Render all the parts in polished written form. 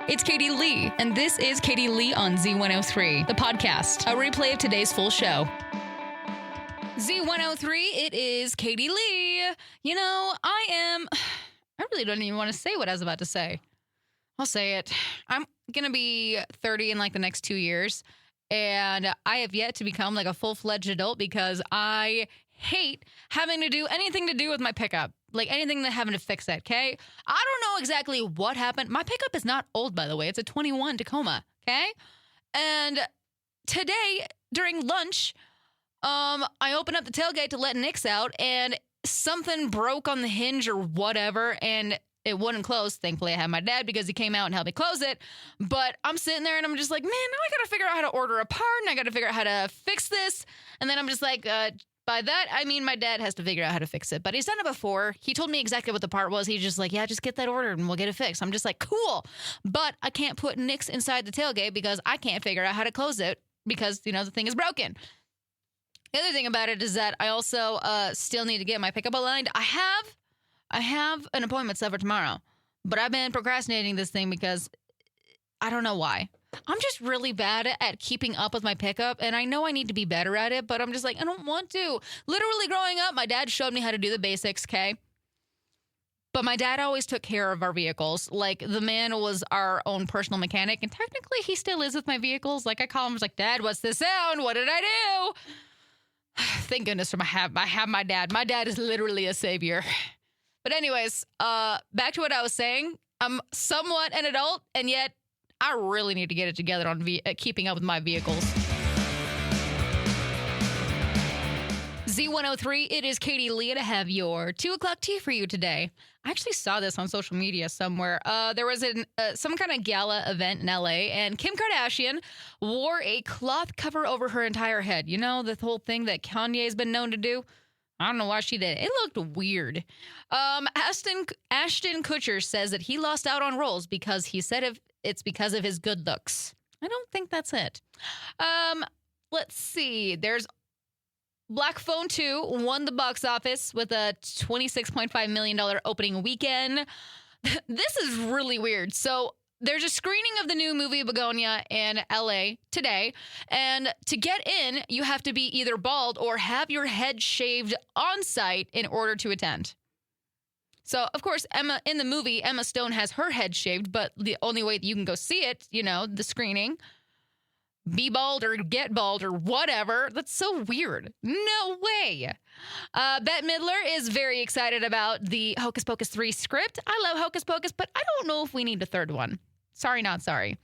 It's Katie Lee, and this is Katie Lee on Z103, the podcast, a replay of today's full show. Z103, it is Katie Lee. You know, I really don't even want to say what I was about to say. I'll say it. I'm going to be 30 in like the next 2 years, and I have yet to become like a full-fledged adult because I hate having to do anything to do with my pickup. Like anything that having to fix it, okay? I don't know exactly what happened. My pickup is not old, by the way. It's a 21 Tacoma, okay? And today, during lunch, I opened up the tailgate to let Nix out, and something broke on the hinge or whatever, and it wouldn't close. Thankfully, I had my dad because he came out and helped me close it. But I'm sitting there, and I'm just like, man, now I got to figure out how to order a part, and I got to figure out how to fix this. And then I'm just like, by that, I mean my dad has to figure out how to fix it. But he's done it before. He told me exactly what the part was. He's just like, yeah, just get that ordered and we'll get it fixed. I'm just like, cool. But I can't put Nix inside the tailgate because I can't figure out how to close it because, you know, the thing is broken. The other thing about it is that I also still need to get my pickup aligned. I have an appointment set for tomorrow, but I've been procrastinating this thing because I don't know why. I'm just really bad at keeping up with my pickup, and I know I need to be better at it, but I'm just like, I don't want to. Literally growing up, my dad showed me how to do the basics, okay? But my dad always took care of our vehicles. Like, the man was our own personal mechanic, and technically he still is with my vehicles. Like, I call him, I was like, Dad, what's the sound? What did I do? Thank goodness I have my dad. My dad is literally a savior. But anyways, back to what I was saying. I'm somewhat an adult, and yet I really need to get it together on keeping up with my vehicles. Z103, it is Katie Lee, and I have your 2 o'clock tea for you today. I actually saw this on social media somewhere. There was some kind of gala event in LA, and Kim Kardashian wore a cloth cover over her entire head. You know, the whole thing that Kanye's been known to do? I don't know why she did it. It looked weird. Ashton Kutcher says that he lost out on roles because he said it's because of his good looks. I don't think that's it. Let's see. There's Black Phone 2 won the box office with a $26.5 million opening weekend. This is really weird. So there's a screening of the new movie Begonia in LA today. And to get in, you have to be either bald or have your head shaved on site in order to attend. So, of course, in the movie, Emma Stone has her head shaved, but the only way that you can go see it, you know, the screening, be bald or get bald or whatever. That's so weird. No way. Bette Midler is very excited about the Hocus Pocus 3 script. I love Hocus Pocus, but I don't know if we need a third one. Sorry, not sorry.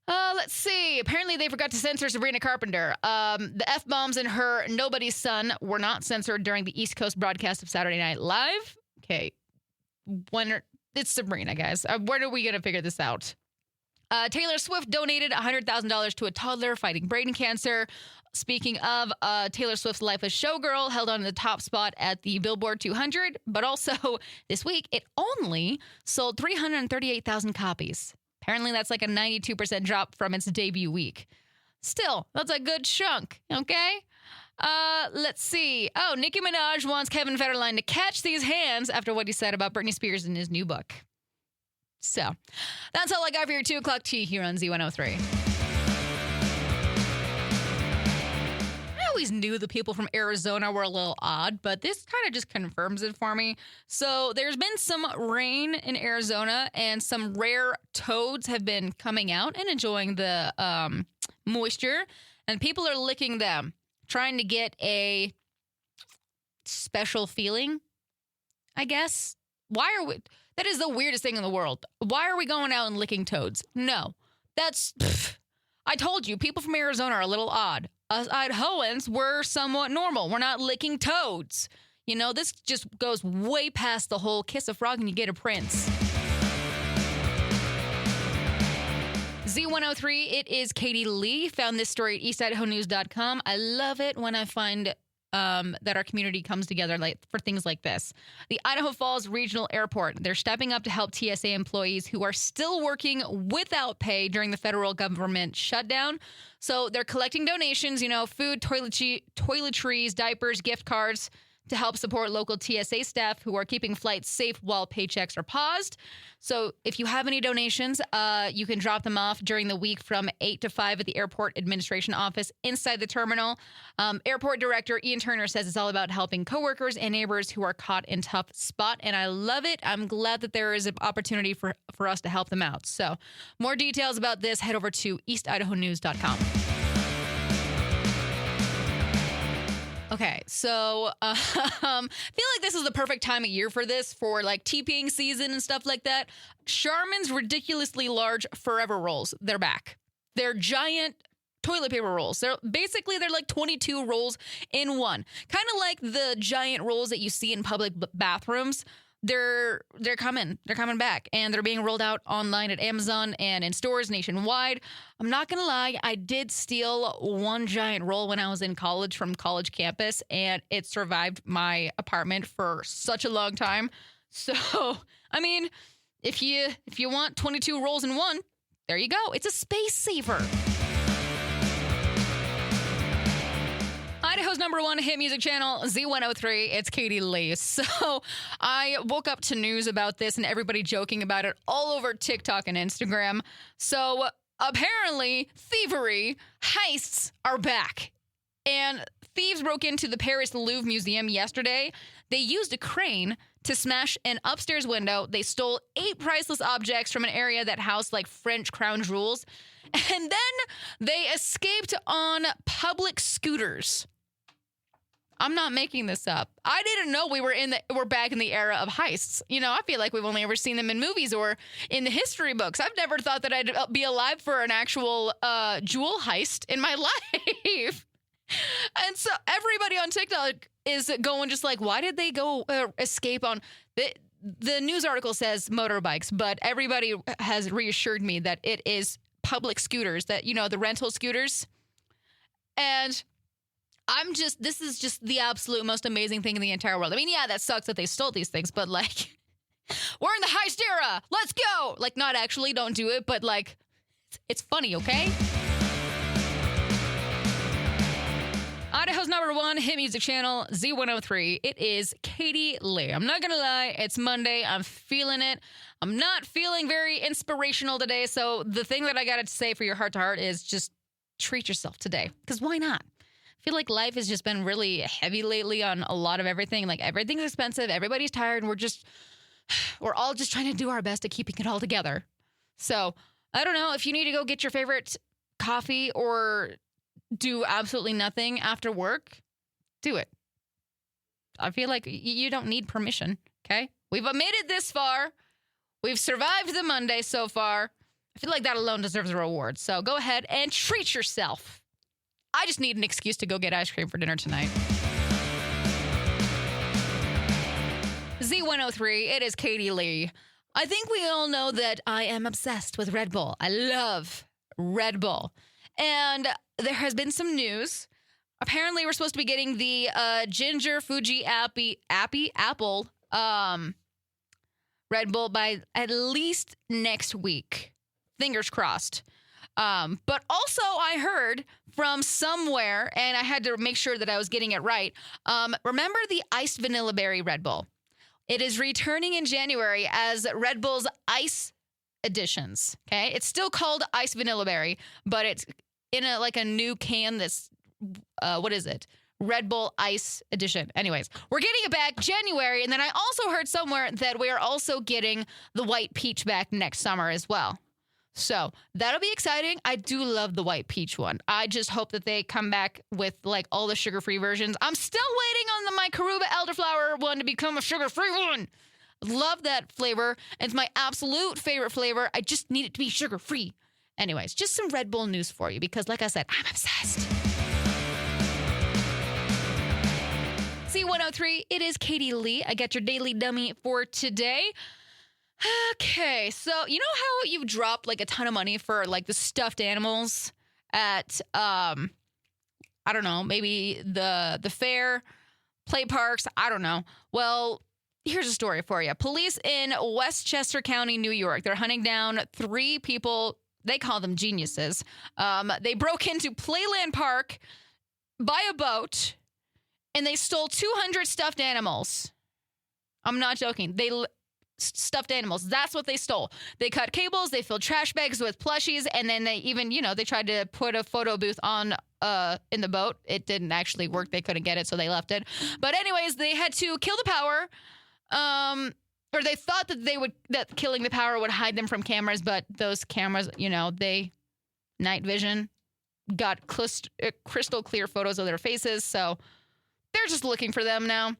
Let's see. Apparently, they forgot to censor Sabrina Carpenter. The F-bombs in her Nobody's Son were not censored during the East Coast broadcast of Saturday Night Live. Okay, it's Sabrina, guys. When are we going to figure this out? Taylor Swift donated $100,000 to a toddler fighting brain cancer. Speaking of, Taylor Swift's Life as Showgirl held on to the top spot at the Billboard 200, but also this week, it only sold 338,000 copies. Apparently, that's like a 92% drop from its debut week. Still, that's a good chunk, okay? Let's see. Oh, Nicki Minaj wants Kevin Federline to catch these hands after what he said about Britney Spears in his new book. So, that's all I got for your 2 o'clock tea here on Z103. I always knew the people from Arizona were a little odd, but this kind of just confirms it for me. So, there's been some rain in Arizona, and some rare toads have been coming out and enjoying the moisture, and people are licking them, trying to get a special feeling, I guess. That is the weirdest thing in the world. Why are we going out and licking toads? No, I told you, people from Arizona are a little odd. Us Idahoans, we're somewhat normal. We're not licking toads. You know, this just goes way past the whole kiss a frog and you get a prince. Z103, it is Katie Lee. Found this story at eastidahonews.com. I love it when I find that our community comes together for things like this. The Idaho Falls Regional Airport, they're stepping up to help TSA employees who are still working without pay during the federal government shutdown. So they're collecting donations, you know, food, toiletries, diapers, gift cards to help support local TSA staff who are keeping flights safe while paychecks are paused. So if you have any donations, you can drop them off during the week from 8 to 5 at the airport administration office inside the terminal. Airport director Ian Turner says it's all about helping coworkers and neighbors who are caught in tough spot. And I love it. I'm glad that there is an opportunity for us to help them out. So more details about this, head over to eastidahonews.com. Okay, so I feel like this is the perfect time of year for this, for like TPing season and stuff like that. Charmin's ridiculously large Forever rolls, they're back. They're giant toilet paper rolls. They're like 22 rolls in one. Kind of like the giant rolls that you see in public bathrooms. They're coming back, and they're being rolled out online at Amazon and in stores nationwide. I'm not gonna lie, I did steal one giant roll when I was in college from college campus, and it survived my apartment for such a long time. So, I mean, if you want 22 rolls in one, there you go. It's a space saver. Idaho's number one hit music channel, Z103. It's Katie Lee. So I woke up to news about this and everybody joking about it all over TikTok and Instagram. So apparently, thievery heists are back. And thieves broke into the Paris Louvre Museum yesterday. They used a crane to smash an upstairs window. They stole 8 priceless objects from an area that housed like French crown jewels. And then they escaped on public scooters. I'm not making this up. I didn't know we're back in the era of heists. You know, I feel like we've only ever seen them in movies or in the history books. I've never thought that I'd be alive for an actual jewel heist in my life. And so everybody on TikTok is going just like, why did they go escape on the news article says motorbikes, but everybody has reassured me that it is public scooters, that, you know, the rental scooters. And this is just the absolute most amazing thing in the entire world. I mean, yeah, that sucks that they stole these things, but like, we're in the heist era. Let's go. Like, not actually, don't do it, but like, it's funny, okay? Idaho's number one hit music channel, Z103. It is Katie Lee. I'm not going to lie. It's Monday. I'm feeling it. I'm not feeling very inspirational today. So the thing that I got to say for your heart to heart is just treat yourself today. Because why not? I feel like life has just been really heavy lately on a lot of everything. Like, everything's expensive. Everybody's tired. And we're all just trying to do our best at keeping it all together. So I don't know if you need to go get your favorite coffee or do absolutely nothing after work, do it. I feel like you don't need permission, okay? We've made it this far. We've survived the Monday so far. I feel like that alone deserves a reward. So go ahead and treat yourself. I just need an excuse to go get ice cream for dinner tonight. Z103, it is Katie Lee. I think we all know that I am obsessed with Red Bull. I love Red Bull. And there has been some news. Apparently, we're supposed to be getting the Ginger Fuji Apple Red Bull by at least next week. Fingers crossed. But also, I heard from somewhere, and I had to make sure that I was getting it right. Remember the iced vanilla berry Red Bull? It is returning in January as Red Bull's Ice editions. Okay, it's still called Ice Vanilla Berry, but it's in a new can. This what is it? Red Bull Ice edition. Anyways, we're getting it back January, and then I also heard somewhere that we are also getting the white peach back next summer as well. So that'll be exciting. I do love the white peach one. I just hope that they come back with like all the sugar-free versions. I'm still waiting on my Karuba elderflower one to become a sugar-free one. Love that flavor. It's my absolute favorite flavor. I just need it to be sugar-free. Anyways, just some Red Bull news for you because, like I said, I'm obsessed. C103, it is Katie Lee. I got your daily dummy for today. Okay, so you know how you've dropped like a ton of money for like the stuffed animals at, I don't know, maybe the fair, play parks, I don't know. Well, here's a story for you. Police in Westchester County, New York, they're hunting down 3 people. They call them geniuses. They broke into Playland Park by a boat and they stole 200 stuffed animals. I'm not joking. Stuffed animals. That's what they stole. They cut cables, they filled trash bags with plushies, and then they even, they tried to put a photo booth on in the boat. It didn't actually work. They couldn't get it, so they left it. But anyways, they had to kill the power. Or they thought that killing the power would hide them from cameras, but those cameras, they night vision got crystal clear photos of their faces, so they're just looking for them now.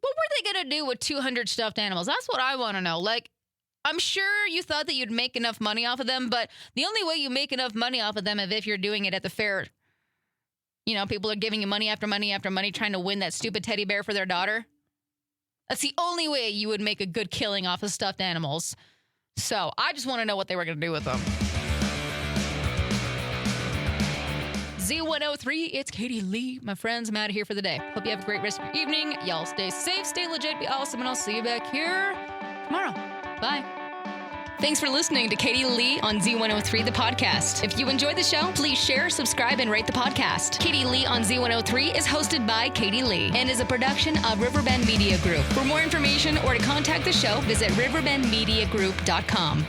What were they going to do with 200 stuffed animals? That's what I want to know. Like, I'm sure you thought that you'd make enough money off of them, but the only way you make enough money off of them is if you're doing it at the fair. People are giving you money after money after money trying to win that stupid teddy bear for their daughter. That's the only way you would make a good killing off of stuffed animals. So I just want to know what they were going to do with them. Z103, it's Katie Lee. My friends, I'm out of here for the day. Hope you have a great rest of your evening. Y'all stay safe, stay legit, be awesome, and I'll see you back here tomorrow. Bye. Thanks for listening to Katie Lee on Z103, the podcast. If you enjoyed the show, please share, subscribe, and rate the podcast. Katie Lee on Z103 is hosted by Katie Lee and is a production of Riverbend Media Group. For more information or to contact the show, visit riverbendmediagroup.com.